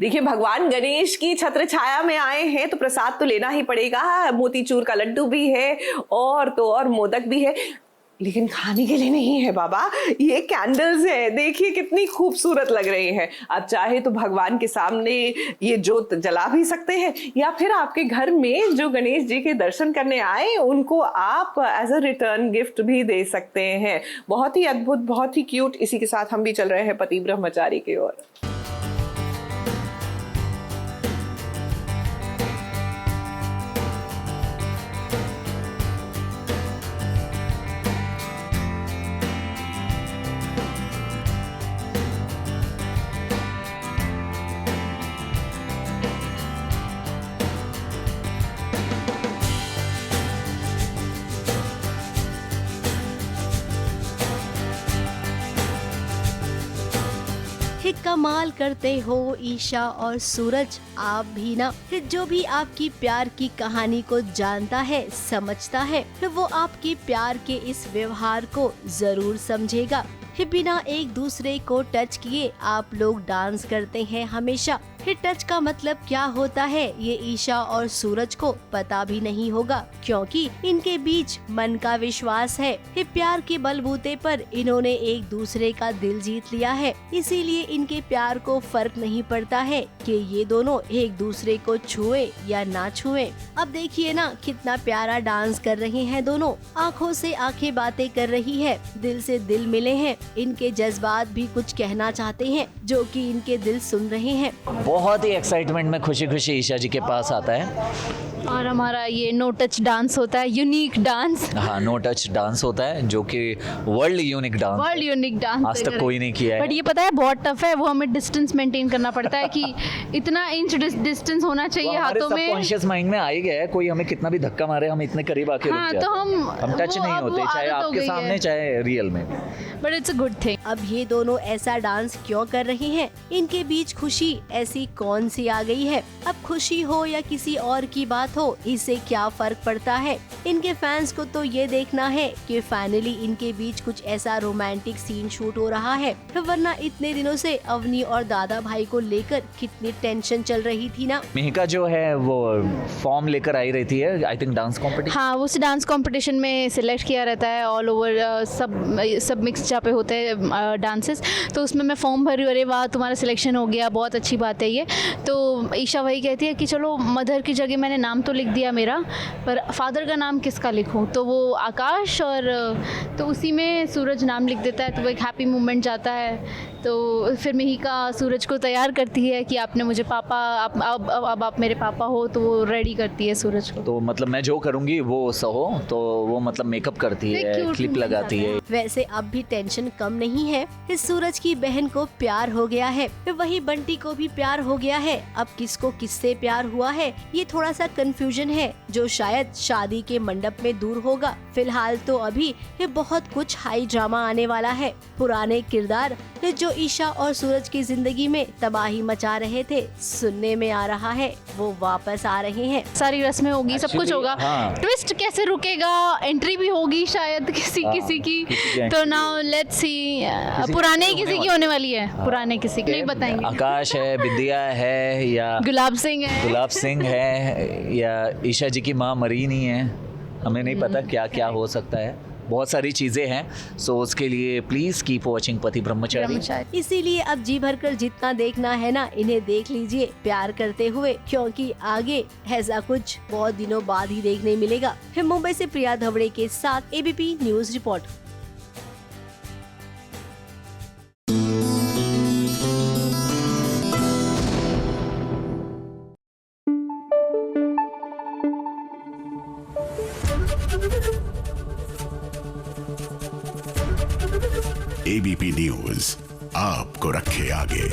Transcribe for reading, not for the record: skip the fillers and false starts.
देखिए, भगवान गणेश की छत्र छाया में आए हैं तो प्रसाद तो लेना ही पड़ेगा। मोतीचूर का लड्डू भी है और तो और मोदक भी है, लेकिन खाने के लिए नहीं है बाबा। ये कैंडल्स है, देखिए कितनी खूबसूरत लग रही है। आप चाहे तो भगवान के सामने ये जोत जला भी सकते हैं, या फिर आपके घर में जो गणेश जी के दर्शन करने आए उनको आप एज अ रिटर्न गिफ्ट भी दे सकते हैं। बहुत ही अद्भुत, बहुत ही क्यूट। इसी के साथ हम भी चल रहे हैं पति ब्रह्मचारी की ओर। कमाल करते हो ईशा और सूरज, आप भी ना। जो भी आपकी प्यार की कहानी को जानता है, समझता है, वो आपके प्यार के इस व्यवहार को जरूर समझेगा। बिना एक दूसरे को टच किए आप लोग डांस करते हैं हमेशा। टच का मतलब क्या होता है ये ईशा और सूरज को पता भी नहीं होगा, क्योंकि इनके बीच मन का विश्वास है। प्यार के बलबूते पर इन्होंने एक दूसरे का दिल जीत लिया है, इसीलिए इनके प्यार को फर्क नहीं पड़ता है कि ये दोनों एक दूसरे को छुए या ना छुए। अब देखिए ना कितना प्यारा डांस कर रहे हैं दोनों। आँखों से आंखें बातें कर रही है, दिल से दिल मिले हैं। इनके जज्बात भी कुछ कहना चाहते हैं, जो कि इनके दिल सुन रहे हैं। बहुत ही एक्साइटमेंट में खुशी खुशी ईशा जी के पास आता है और हमारा ये नो टच डांस होता है, यूनिक डांस। हाँ, नो टच डांस होता है, जो कि वर्ल्ड यूनिक डांस आज तक कोई नहीं किया है। बट ये पता है बहुत टफ है, वो हमें डिस्टेंस मेंटेन करना पड़ता है कि इतना इंच डिस्टेंस होना चाहिए हाथों में। सबकॉन्शियस माइंड में आ ही गया है, कोई हमें कितना भी धक्का मारे हम इतने करीब आके रुक जाते हैं। तो हम टच नहीं होते, चाहे आपके सामने चाहे रियल में। But it's a good thing. अब ये दोनों ऐसा डांस क्यों कर रहे हैं? इनके बीच खुशी ऐसी कौन सी आ गई है? अब खुशी हो या किसी और की बात हो, इससे क्या फर्क पड़ता है? इनके फैंस को तो ये देखना है कि फाइनली इनके बीच कुछ ऐसा रोमांटिक सीन शूट हो रहा है, वरना इतने दिनों से अवनी और दादा भाई को लेकर कितनी टेंशन चल रही थी ना। मिहिका जो है वो फॉर्म लेकर आई रहती है, आई थिंक डांस कॉम्पिटिशन। हाँ, उस डांस कॉम्पिटिशन में सिलेक्ट किया रहता है ऑल ओवर, सब मिक्स जहाँ पे होते हैं डांसेस, तो उसमें मैं फॉर्म भरी। अरे वाह, तुम्हारा सिलेक्शन हो गया, बहुत अच्छी बात है ये। तो ईशा वही कहती है कि चलो मदर की जगह मैंने नाम तो लिख दिया मेरा, पर फादर का नाम किसका लिखूं? तो वो आकाश, और तो उसी में सूरज नाम लिख देता है, तो वो एक हैप्पी मोमेंट जाता है। तो फिर मिहिका सूरज को तैयार करती है कि आपने मुझे पापा, अब आप मेरे पापा हो, तो वो रेडी करती है सूरज को। तो मतलब मैं जो करूँगी वो सहो, तो वो मतलब मेकअप करती है, क्लिप लगाती है। वैसे अब भी टेंशन कम नहीं है। इस सूरज की बहन को प्यार हो गया है, वही बंटी को भी प्यार हो गया है। अब किसको किससे प्यार हुआ है, ये थोड़ा सा कंफ्यूजन है, जो शायद शादी के मंडप में दूर होगा। फिलहाल तो अभी ये बहुत कुछ हाई ड्रामा आने वाला है। पुराने किरदार जो ईशा और सूरज की जिंदगी में तबाही मचा रहे थे, सुनने में आ रहा है वो वापस आ रहे हैं। सारी रस्में होगी, सब कुछ होगा। हाँ। ट्विस्ट कैसे रुकेगा, एंट्री भी होगी शायद किसी की। तो नाउ लेट्स सी, पुराने किसी की होने वाली है। पुराने किसी की नहीं बताएंगे। आकाश है, विद्या है, या गुलाब सिंह है, या ईशा जी की माँ मरी नहीं है, हमें नहीं पता क्या क्या हो सकता है। बहुत सारी चीजें हैं, सो उसके लिए प्लीज कीप वॉचिंग पति ब्रह्मचारी। इसीलिए अब जी भरकर जितना देखना है ना, इन्हें देख लीजिए प्यार करते हुए, क्योंकि आगे ऐसा कुछ बहुत दिनों बाद ही देखने मिलेगा। मुंबई से प्रिया धवड़े के साथ ABP news report. ABP news आपको रखे आगे।